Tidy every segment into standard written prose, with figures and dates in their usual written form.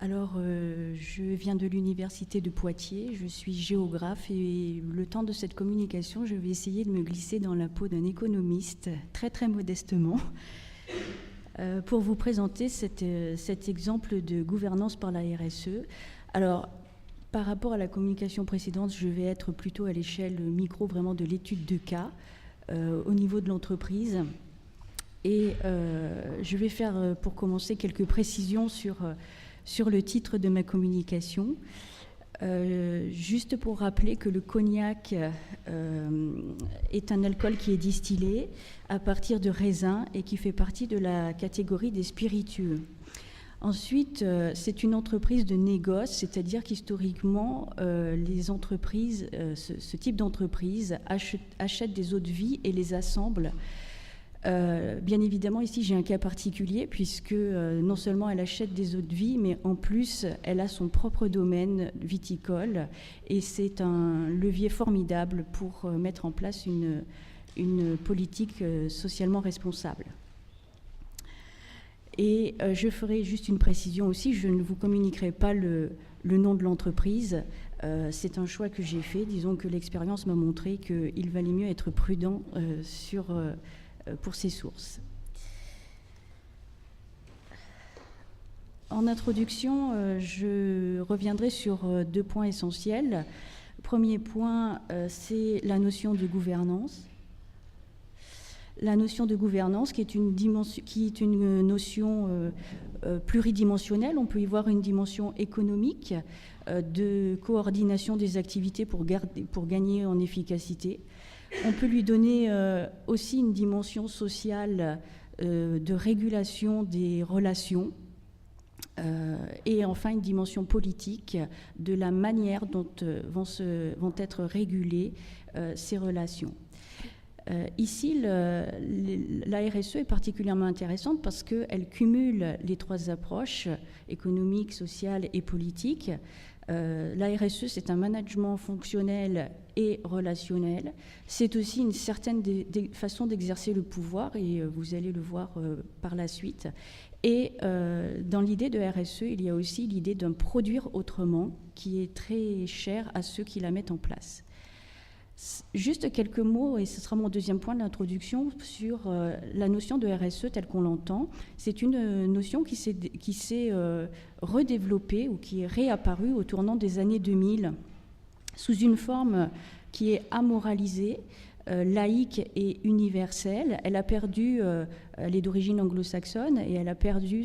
Je viens de l'université de Poitiers, je suis géographe et le temps de cette communication, je vais essayer de me glisser dans la peau d'un économiste, très très modestement, pour vous présenter cet exemple de gouvernance par la RSE. Alors, par rapport à la communication précédente, je vais être plutôt à l'échelle micro, vraiment de l'étude de cas, au niveau de l'entreprise. Et je vais faire, pour commencer, quelques précisions sur le titre de ma communication. Juste pour rappeler que le cognac est un alcool qui est distillé à partir de raisins et qui fait partie de la catégorie des spiritueux. Ensuite, c'est une entreprise de négoce, c'est-à-dire qu'historiquement, les entreprises, ce type d'entreprise achètent des eaux de vie et les assemble. Bien évidemment, ici, j'ai un cas particulier puisque non seulement elle achète des eaux de vie, mais en plus, elle a son propre domaine viticole et c'est un levier formidable pour mettre en place une politique socialement responsable. Et je ferai juste une précision aussi, je ne vous communiquerai pas le nom de l'entreprise. C'est un choix que j'ai fait. Disons que l'expérience m'a montré qu'il valait mieux être prudent pour ces sources. En introduction, je reviendrai sur deux points essentiels. Le premier point, c'est la notion de gouvernance. La notion de gouvernance qui est une notion pluridimensionnelle. On peut y voir une dimension économique, de coordination des activités pour gagner en efficacité. On peut lui donner aussi une dimension sociale de régulation des relations et enfin une dimension politique de la manière dont vont être régulées ces relations. Ici, la RSE est particulièrement intéressante parce qu'elle cumule les trois approches économiques, sociales et politiques. La RSE, c'est un management fonctionnel et relationnel. C'est aussi une certaine façon d'exercer le pouvoir, et vous allez le voir par la suite. Et dans l'idée de RSE, il y a aussi l'idée d'un produire autrement, qui est très cher à ceux qui la mettent en place. Juste quelques mots, et ce sera mon deuxième point de l'introduction, sur la notion de RSE telle qu'on l'entend. C'est une notion qui s'est redéveloppée ou qui est réapparue au tournant des années 2000 sous une forme qui est amoralisée, laïque et universelle. Elle a perdu, elle est d'origine anglo-saxonne, et elle a perdu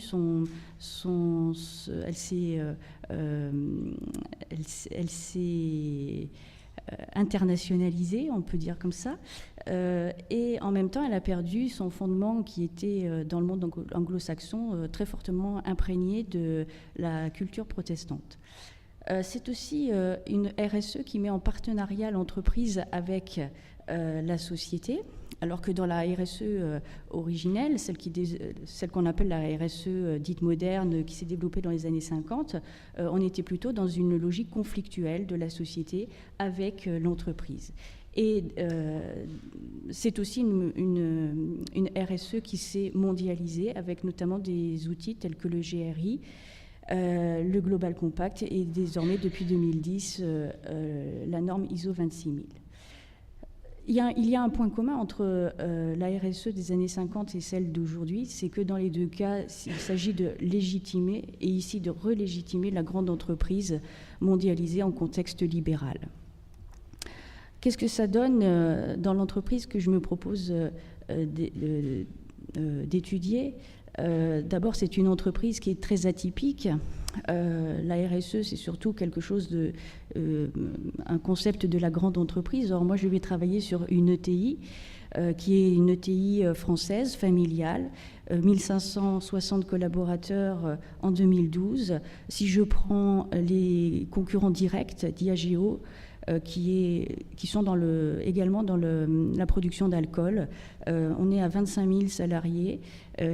elle s'est internationalisée, on peut dire comme ça, et en même temps elle a perdu son fondement qui était dans le monde anglo-saxon très fortement imprégné de la culture protestante. C'est aussi une RSE qui met en partenariat l'entreprise avec la société, alors que dans la RSE originelle, celle qu'on appelle la RSE dite moderne, qui s'est développée dans les années 50, on était plutôt dans une logique conflictuelle de la société avec l'entreprise. Et c'est aussi une RSE qui s'est mondialisée, avec notamment des outils tels que le GRI, le Global Compact et désormais, depuis 2010, la norme ISO 26000. Il y a un point commun entre la RSE des années 50 et celle d'aujourd'hui, c'est que dans les deux cas, il s'agit de légitimer, et ici de relégitimer, la grande entreprise mondialisée en contexte libéral. Qu'est-ce que ça donne dans l'entreprise que je me propose d'étudier ? D'abord, c'est une entreprise qui est très atypique. La RSE, c'est surtout quelque chose un concept de la grande entreprise. Or, moi, je vais travailler sur une ETI, qui est une ETI française, familiale, 1560 collaborateurs en 2012. Si je prends les concurrents directs, Diageo, qui sont également dans la production d'alcool. On est à 25 000 salariés.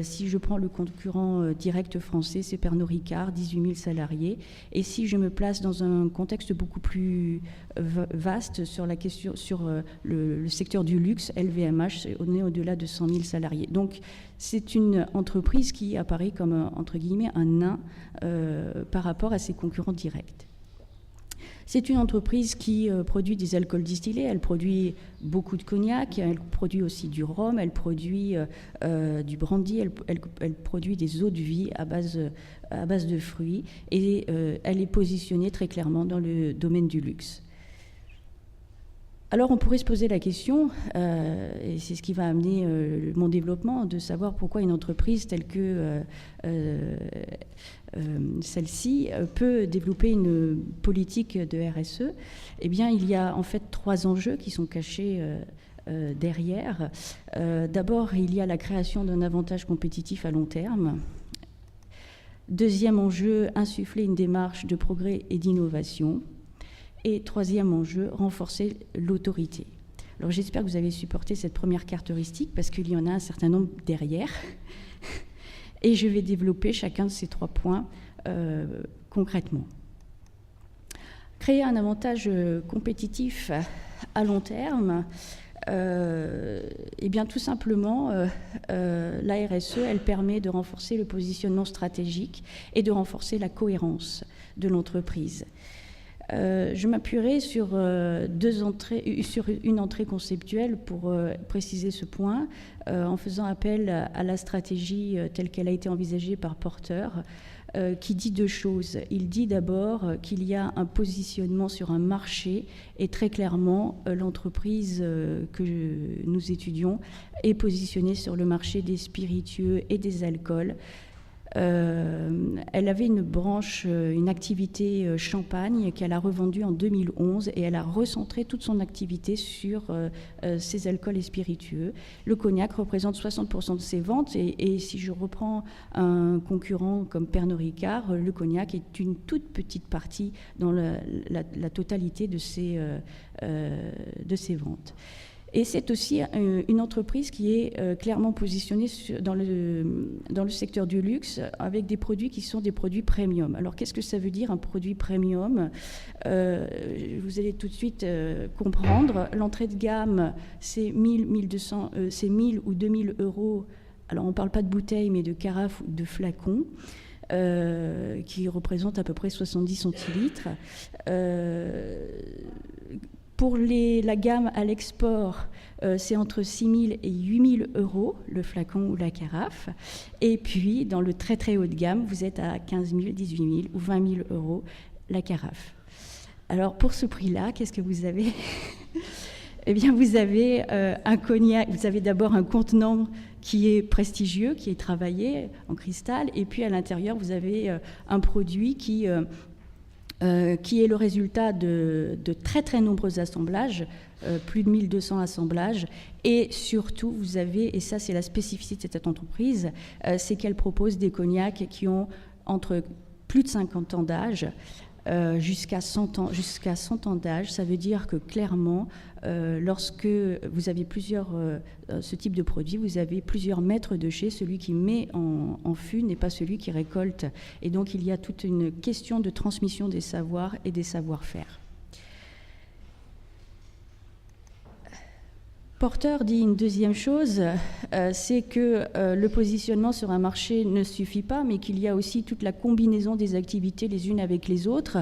Si je prends le concurrent direct français, c'est Pernod Ricard, 18 000 salariés. Et si je me place dans un contexte beaucoup plus vaste sur le secteur du luxe, LVMH, on est au-delà de 100 000 salariés. Donc c'est une entreprise qui apparaît comme, entre guillemets, un nain par rapport à ses concurrents directs. C'est une entreprise qui produit des alcools distillés, elle produit beaucoup de cognac, elle produit aussi du rhum, elle produit du brandy, elle produit des eaux de vie à base de fruits, et elle est positionnée très clairement dans le domaine du luxe. Alors on pourrait se poser la question, et c'est ce qui va amener mon développement, de savoir pourquoi une entreprise telle que celle-ci peut développer une politique de RSE. Eh bien, il y a en fait 3 enjeux qui sont cachés derrière. D'abord, il y a la création d'un avantage compétitif à long terme. Deuxième enjeu, insuffler une démarche de progrès et d'innovation. Et troisième enjeu, renforcer l'autorité. Alors j'espère que vous avez supporté cette première caractéristique parce qu'il y en a un certain nombre derrière. Et je vais développer chacun de ces 3 points concrètement. Créer un avantage compétitif à long terme, eh bien tout simplement, la RSE, elle permet de renforcer le positionnement stratégique et de renforcer la cohérence de l'entreprise. Je m'appuierai sur une entrée conceptuelle pour préciser ce point, en faisant appel à la stratégie telle qu'elle a été envisagée par Porter, qui dit 2 choses. Il dit d'abord qu'il y a un positionnement sur un marché, et très clairement, l'entreprise que nous étudions est positionnée sur le marché des spiritueux et des alcools. Elle avait une branche, une activité champagne qu'elle a revendue en 2011, et elle a recentré toute son activité sur ces alcools et spiritueux. Le cognac représente 60% de ses ventes, et si je reprends un concurrent comme Pernod Ricard, le cognac est une toute petite partie dans la totalité de ses ventes. Et c'est aussi une entreprise qui est clairement positionnée dans le secteur du luxe, avec des produits qui sont des produits premium. Alors qu'est-ce que ça veut dire, un produit premium ? Vous allez tout de suite comprendre. L'entrée de gamme, c'est 1000 ou 2000 euros. Alors on ne parle pas de bouteilles, mais de carafes ou de flacons. Qui représentent à peu près 70 centilitres. Pour la gamme à l'export, c'est entre 6 000 et 8 000 euros le flacon ou la carafe. Et puis, dans le très très haut de gamme, vous êtes à 15 000, 18 000 ou 20 000 euros la carafe. Alors, pour ce prix-là, qu'est-ce que vous avez ? Eh bien, vous avez un cognac, vous avez d'abord un contenant qui est prestigieux, qui est travaillé en cristal, et puis à l'intérieur, vous avez un produit qui est le résultat de très très nombreux assemblages, plus de 1200 assemblages, et surtout vous avez, et ça c'est la spécificité de cette entreprise, c'est qu'elle propose des cognacs qui ont entre plus de 50 ans d'âge, jusqu'à 100 ans d'âge. Ça veut dire que clairement, lorsque vous avez ce type de produit, vous avez plusieurs maîtres de chez. Celui qui met en fût n'est pas celui qui récolte. Et donc, il y a toute une question de transmission des savoirs et des savoir-faire. Porter dit une deuxième chose, c'est que le positionnement sur un marché ne suffit pas, mais qu'il y a aussi toute la combinaison des activités les unes avec les autres.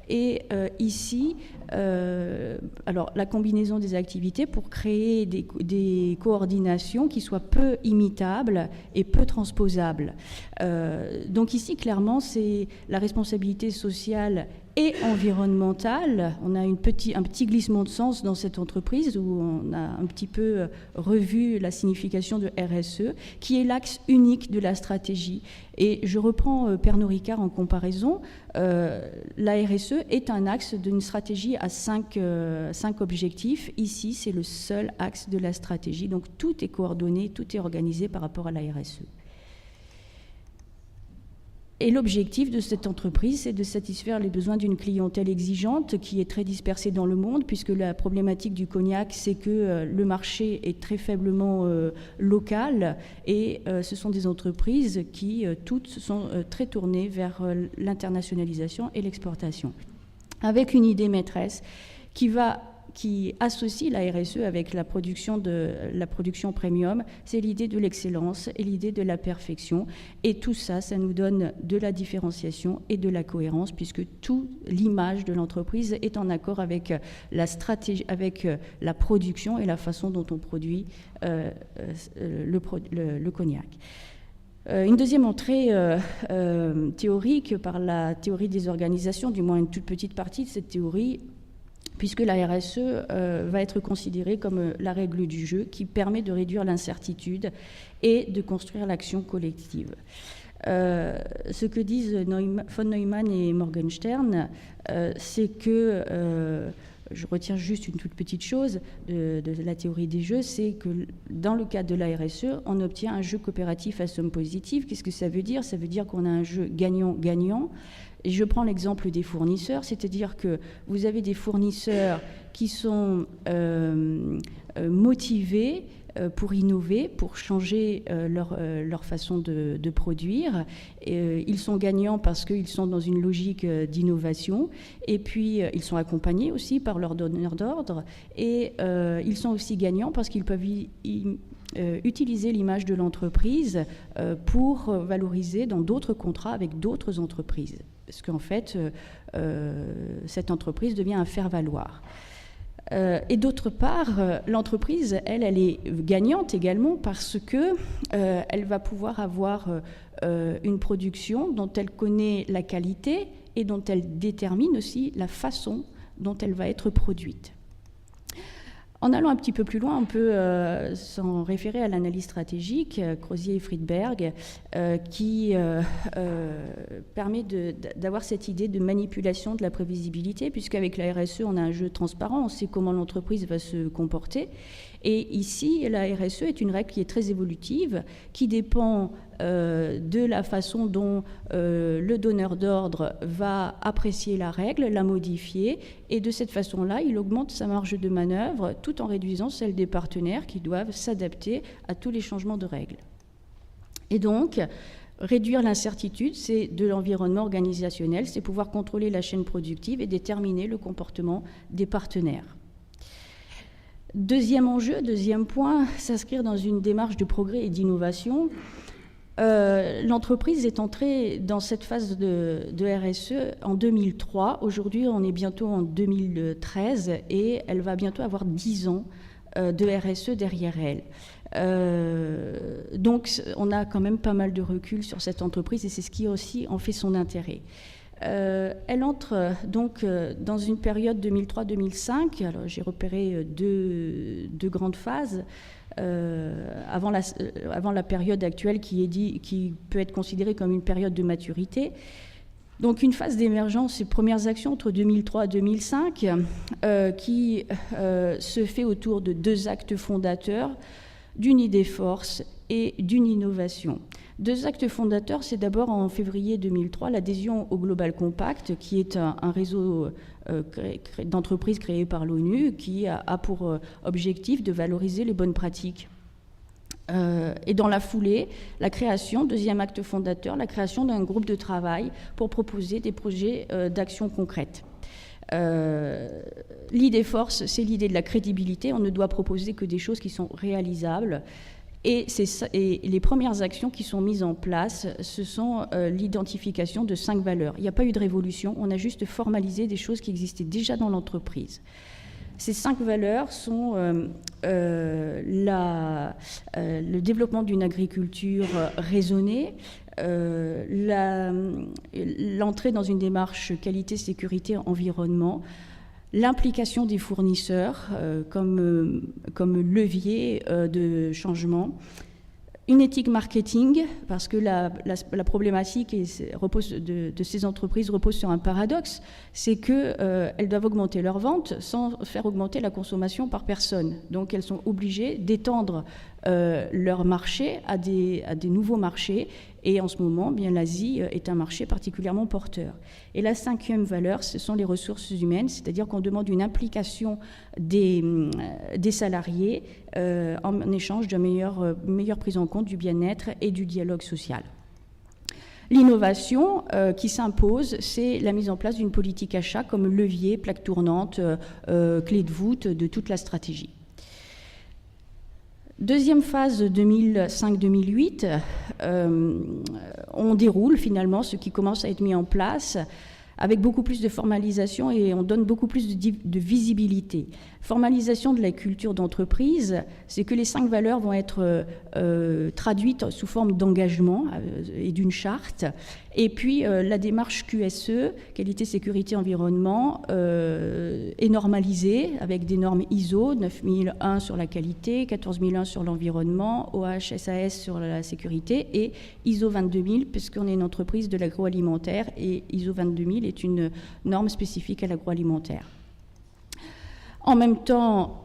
Et ici, alors la combinaison des activités pour créer des coordinations qui soient peu imitables et peu transposables. Donc ici, clairement, c'est la responsabilité sociale et environnementale. On a un petit glissement de sens dans cette entreprise où on a un petit peu revu la signification de RSE, qui est l'axe unique de la stratégie. Et je reprends Pernod Ricard en comparaison. La RSE est un axe d'une stratégie à 5 objectifs. Ici, c'est le seul axe de la stratégie. Donc tout est coordonné, tout est organisé par rapport à la RSE. Et l'objectif de cette entreprise, c'est de satisfaire les besoins d'une clientèle exigeante qui est très dispersée dans le monde, puisque la problématique du cognac, c'est que le marché est très faiblement local, et ce sont des entreprises qui, toutes, sont très tournées vers l'internationalisation et l'exportation, avec une idée maîtresse qui associe la RSE avec la production premium, c'est l'idée de l'excellence et l'idée de la perfection. Et tout ça, ça nous donne de la différenciation et de la cohérence, puisque toute l'image de l'entreprise est en accord avec la stratégie, avec la production et la façon dont on produit le cognac. Une deuxième entrée théorique par la théorie des organisations, du moins une toute petite partie de cette théorie, puisque la RSE va être considérée comme la règle du jeu qui permet de réduire l'incertitude et de construire l'action collective. Ce que disent von Neumann et Morgenstern, c'est que, je retiens juste une toute petite chose de la théorie des jeux, c'est que dans le cadre de la RSE, on obtient un jeu coopératif à somme positive. Qu'est-ce que ça veut dire ? Ça veut dire qu'on a un jeu gagnant-gagnant. Et je prends l'exemple des fournisseurs, c'est-à-dire que vous avez des fournisseurs qui sont motivés pour innover, pour changer leur façon de produire. Ils sont gagnants parce qu'ils sont dans une logique d'innovation, et puis ils sont accompagnés aussi par leurs donneurs d'ordre, et ils sont aussi gagnants parce qu'ils peuvent utiliser l'image de l'entreprise pour valoriser dans d'autres contrats avec d'autres entreprises. Parce qu'en fait, cette entreprise devient un faire-valoir. Et d'autre part, l'entreprise, elle est gagnante également parce que elle va pouvoir avoir une production dont elle connaît la qualité et dont elle détermine aussi la façon dont elle va être produite. En allant un petit peu plus loin, on peut s'en référer à l'analyse stratégique, Crozier et Friedberg, qui permet d'avoir cette idée de manipulation de la prévisibilité, puisqu'avec la RSE, on a un jeu transparent, on sait comment l'entreprise va se comporter. Et ici, la RSE est une règle qui est très évolutive, qui dépend de la façon dont le donneur d'ordre va apprécier la règle, la modifier, et de cette façon-là, il augmente sa marge de manœuvre tout en réduisant celle des partenaires qui doivent s'adapter à tous les changements de règles. Et donc, réduire l'incertitude, c'est de l'environnement organisationnel, c'est pouvoir contrôler la chaîne productive et déterminer le comportement des partenaires. Deuxième enjeu, deuxième point, s'inscrire dans une démarche de progrès et d'innovation. L'entreprise est entrée dans cette phase de RSE en 2003. Aujourd'hui, on est bientôt en 2013 et elle va bientôt avoir 10 ans de RSE derrière elle. Donc, on a quand même pas mal de recul sur cette entreprise et c'est ce qui aussi en fait son intérêt. Elle entre donc dans une période 2003-2005. Alors, j'ai repéré deux grandes phases. Avant la période actuelle qui peut être considérée comme une période de maturité. Donc une phase d'émergence, ces premières actions entre 2003 et 2005 qui se fait autour de deux actes fondateurs, d'une idée force et d'une innovation. Deux actes fondateurs, c'est d'abord en février 2003 l'adhésion au Global Compact, qui est un réseau d'entreprises créé par l'ONU qui a pour objectif de valoriser les bonnes pratiques. Et dans la foulée, la création, deuxième acte fondateur, la création d'un groupe de travail pour proposer des projets d'action concrètes. L'idée force, c'est l'idée de la crédibilité. On ne doit proposer que des choses qui sont réalisables. Et les premières actions qui sont mises en place, ce sont l'identification de 5 valeurs. Il n'y a pas eu de révolution, on a juste formalisé des choses qui existaient déjà dans l'entreprise. Ces 5 valeurs sont le développement d'une agriculture raisonnée, l'entrée dans une démarche qualité, sécurité, environnement, l'implication des fournisseurs comme levier de changement, une éthique marketing, parce que la problématique de ces entreprises repose sur un paradoxe, c'est qu'elles doivent augmenter leurs ventes sans faire augmenter la consommation par personne. Donc elles sont obligées d'étendre leur marché à des nouveaux marchés. Et en ce moment, bien, l'Asie est un marché particulièrement porteur. Et la cinquième valeur, ce sont les ressources humaines, c'est-à-dire qu'on demande une implication des salariés en échange d'une meilleure prise en compte du bien-être et du dialogue social. L'innovation qui s'impose, c'est la mise en place d'une politique achat comme levier, plaque tournante, clé de voûte de toute la stratégie. Deuxième phase 2005-2008, on déroule finalement ce qui commence à être mis en place avec beaucoup plus de formalisation et on donne beaucoup plus de visibilité. Formalisation de la culture d'entreprise, c'est que les 5 valeurs vont être traduites sous forme d'engagement et d'une charte. Et puis la démarche QSE, qualité, sécurité, environnement, est normalisée avec des normes ISO, 9001 sur la qualité, 14001 sur l'environnement, OHSAS sur la sécurité et ISO 22000, puisqu'on est une entreprise de l'agroalimentaire et ISO 22000 est une norme spécifique à l'agroalimentaire. En même temps,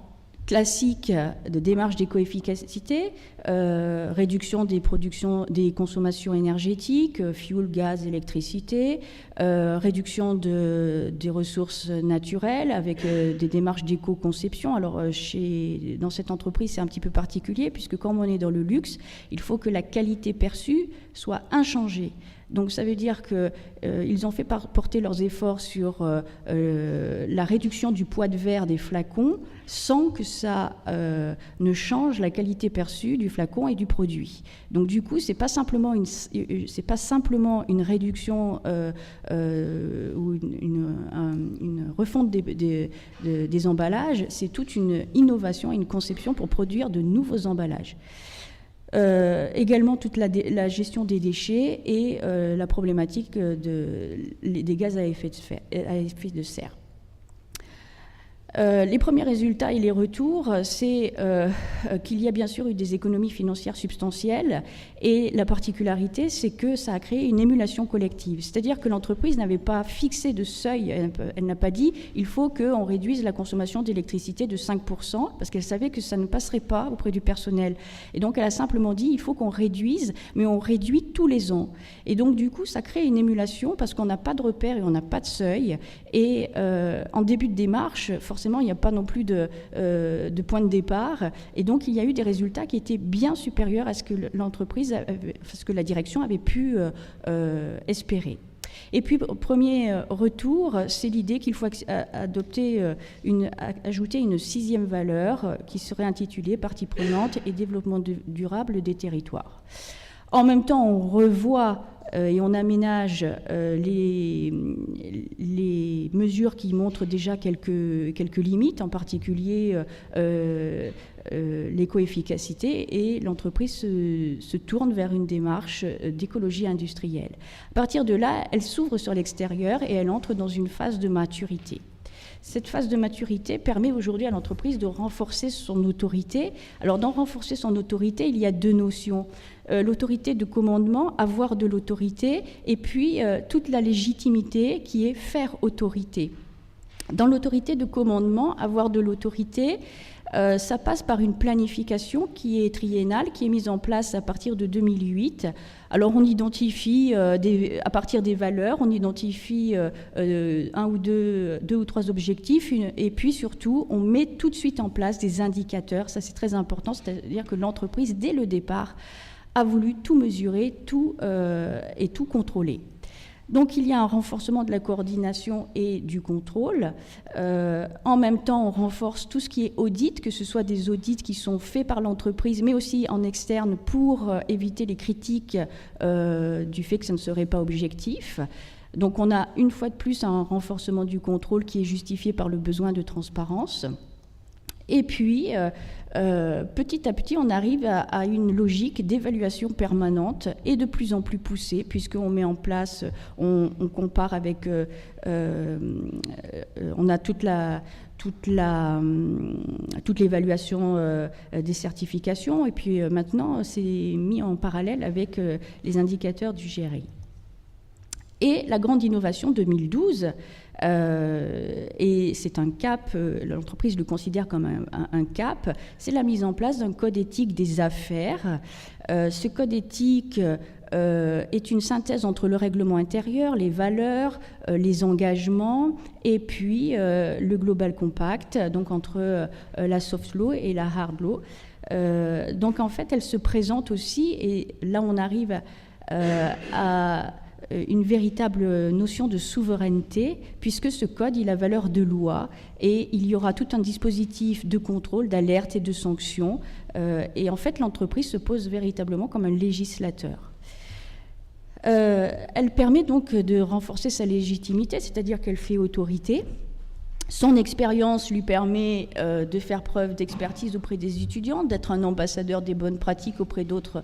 classique de démarche d'éco-efficacité, réduction des consommations énergétiques, fuel, gaz, électricité, réduction des ressources naturelles avec des démarches d'éco-conception. Alors dans cette entreprise, c'est un petit peu particulier puisque comme on est dans le luxe, il faut que la qualité perçue soit inchangée. Donc ça veut dire qu'ils ont fait porter leurs efforts sur la réduction du poids de verre des flacons sans que ça ne change la qualité perçue du flacon et du produit. Donc du coup, c'est pas simplement une réduction ou une refonte des emballages, c'est toute une innovation et une conception pour produire de nouveaux emballages. Également toute la gestion des déchets et la problématique des gaz à effet de serre. Les premiers résultats et les retours, c'est qu'il y a bien sûr eu des économies financières substantielles et la particularité, c'est que ça a créé une émulation collective. C'est-à-dire que l'entreprise n'avait pas fixé de seuil, elle n'a pas dit il faut qu'on réduise la consommation d'électricité de 5% parce qu'elle savait que ça ne passerait pas auprès du personnel. Et donc elle a simplement dit il faut qu'on réduise, mais on réduit tous les ans. Et donc du coup, ça crée une émulation parce qu'on n'a pas de repère et on n'a pas de seuil. Et en début de démarche, forcément, il n'y a pas non plus de point de départ. Et donc, il y a eu des résultats qui étaient bien supérieurs à ce que ce que la direction avait pu espérer. Et puis, premier retour, c'est l'idée qu'il faut ajouter une 6e valeur qui serait intitulée Partie prenante et développement durable des territoires. En même temps, on revoit et on aménage les mesures qui montrent déjà quelques limites, en particulier l'éco-efficacité, et l'entreprise se tourne vers une démarche d'écologie industrielle. À partir de là, elle s'ouvre sur l'extérieur et elle entre dans une phase de maturité. Cette phase de maturité permet aujourd'hui à l'entreprise de renforcer son autorité. Alors, dans renforcer son autorité, il y a 2 notions. L'autorité de commandement, avoir de l'autorité, et puis toute la légitimité qui est faire autorité. Dans l'autorité de commandement, avoir de l'autorité, ça passe par une planification qui est triennale, qui est mise en place à partir de 2008. Alors on identifie, à partir des valeurs, on identifie 1 ou 2 ou 3 objectifs, et puis surtout, on met tout de suite en place des indicateurs. Ça, c'est très important, c'est-à-dire que l'entreprise, dès le départ, a voulu tout mesurer, et tout contrôler. Donc il y a un renforcement de la coordination et du contrôle. En même temps, on renforce tout ce qui est audit, que ce soit des audits qui sont faits par l'entreprise, mais aussi en externe pour éviter les critiques du fait que ça ne serait pas objectif. Donc on a une fois de plus un renforcement du contrôle qui est justifié par le besoin de transparence. Et puis, petit à petit, on arrive à une logique d'évaluation permanente et de plus en plus poussée, puisqu'on met en place, on compare avec, on a toute l'évaluation des certifications, et puis maintenant, c'est mis en parallèle avec les indicateurs du GRI. Et la grande innovation 2012, et c'est un cap, l'entreprise le considère comme un cap, c'est la mise en place d'un code éthique des affaires. Ce code éthique est une synthèse entre le règlement intérieur, les valeurs, les engagements, et puis le Global Compact, donc entre la soft law et la hard law. Donc en fait, elle se présente aussi, et là on arrive à une véritable notion de souveraineté, puisque ce code, il a valeur de loi, et il y aura tout un dispositif de contrôle, d'alerte et de sanction, et en fait, l'entreprise se pose véritablement comme un législateur. Elle permet donc de renforcer sa légitimité, c'est-à-dire qu'elle fait autorité. Son expérience lui permet de faire preuve d'expertise auprès des étudiants, d'être un ambassadeur des bonnes pratiques auprès d'autres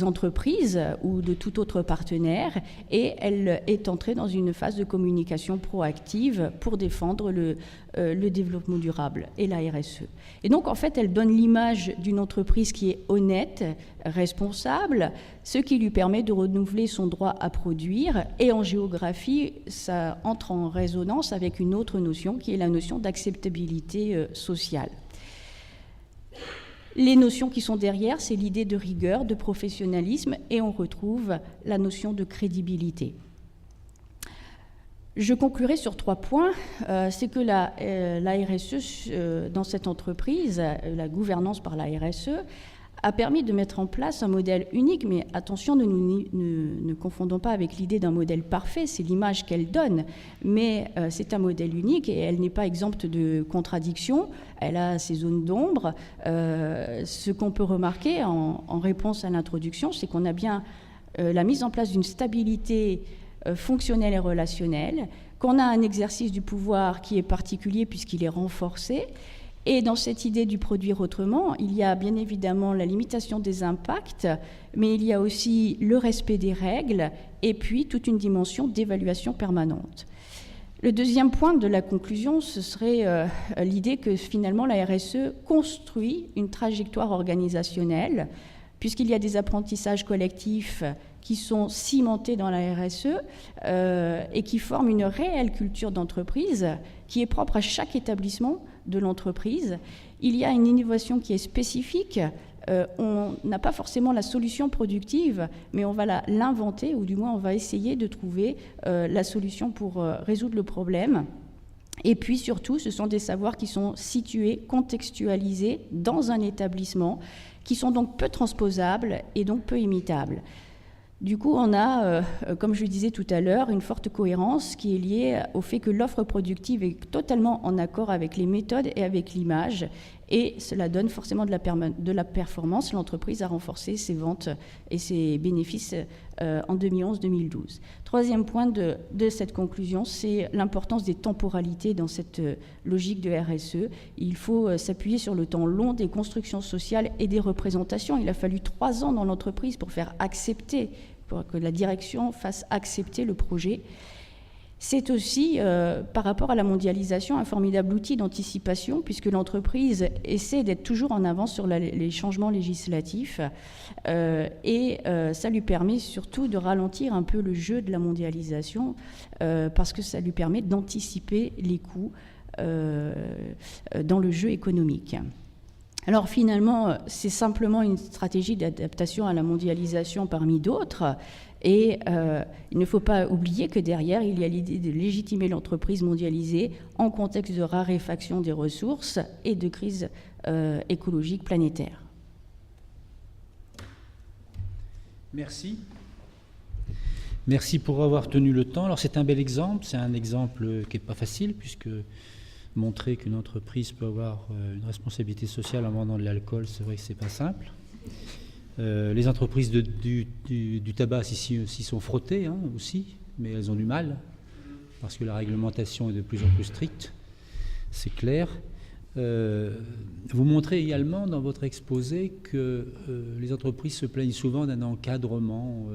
entreprises ou de tout autre partenaire, et elle est entrée dans une phase de communication proactive pour défendre le développement durable et la RSE. Et donc, en fait, elle donne l'image d'une entreprise qui est honnête, responsable, ce qui lui permet de renouveler son droit à produire. Et en géographie, ça entre en résonance avec une autre notion qui est la notion d'acceptabilité sociale. Les notions qui sont derrière, c'est l'idée de rigueur, de professionnalisme, et on retrouve la notion de crédibilité. Je conclurai sur 3 points. C'est que la RSE, dans cette entreprise, la gouvernance par la RSE, a permis de mettre en place un modèle unique, mais attention, ne confondons pas avec l'idée d'un modèle parfait, c'est l'image qu'elle donne, mais c'est un modèle unique et elle n'est pas exempte de contradictions, elle a ses zones d'ombre. Ce qu'on peut remarquer en réponse à l'introduction, c'est qu'on a bien la mise en place d'une stabilité fonctionnelle et relationnelle, qu'on a un exercice du pouvoir qui est particulier puisqu'il est renforcé. Et dans cette idée du produire autrement, il y a bien évidemment la limitation des impacts, mais il y a aussi le respect des règles et puis toute une dimension d'évaluation permanente. Le deuxième point de la conclusion, ce serait l'idée que finalement la RSE construit une trajectoire organisationnelle, puisqu'il y a des apprentissages collectifs qui sont cimentés dans la RSE et qui forment une réelle culture d'entreprise qui est propre à chaque établissement de l'entreprise. Il y a une innovation qui est spécifique. On n'a pas forcément la solution productive, mais on va l'inventer, ou du moins on va essayer de trouver la solution pour résoudre le problème. Et puis surtout, ce sont des savoirs qui sont situés, contextualisés dans un établissement, qui sont donc peu transposables et donc peu imitables. Du coup, on a, comme je le disais tout à l'heure, une forte cohérence qui est liée au fait que l'offre productive est totalement en accord avec les méthodes et avec l'image, et cela donne forcément de la performance. L'entreprise a renforcé ses ventes et ses bénéfices en 2011-2012. Troisième point de cette conclusion, c'est l'importance des temporalités dans cette logique de RSE. Il faut s'appuyer sur le temps long des constructions sociales et des représentations. Il a fallu 3 ans dans l'entreprise pour faire accepter, pour que la direction fasse accepter le projet. C'est aussi, par rapport à la mondialisation, un formidable outil d'anticipation, puisque l'entreprise essaie d'être toujours en avance sur les changements législatifs, et ça lui permet surtout de ralentir un peu le jeu de la mondialisation, parce que ça lui permet d'anticiper les coûts dans le jeu économique. Alors finalement, c'est simplement une stratégie d'adaptation à la mondialisation parmi d'autres. Et il ne faut pas oublier que derrière, il y a l'idée de légitimer l'entreprise mondialisée en contexte de raréfaction des ressources et de crise écologique planétaire. Merci. Merci pour avoir tenu le temps. Alors c'est un bel exemple, c'est un exemple qui n'est pas facile, puisque montrer qu'une entreprise peut avoir une responsabilité sociale en vendant de l'alcool, c'est vrai que c'est pas simple. Les entreprises du tabac s'y sont frottées aussi, mais elles ont du mal, parce que la réglementation est de plus en plus stricte, c'est clair. Vous montrez également dans votre exposé que les entreprises se plaignent souvent d'un encadrement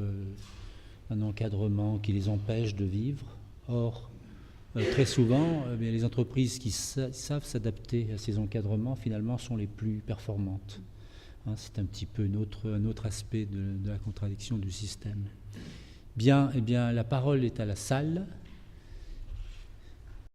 qui les empêche de vivre. Or, très souvent, les entreprises qui savent s'adapter à ces encadrements, finalement, sont les plus performantes. Hein, c'est un petit peu un autre aspect de la contradiction du système. Bien, eh bien, la parole est à la salle.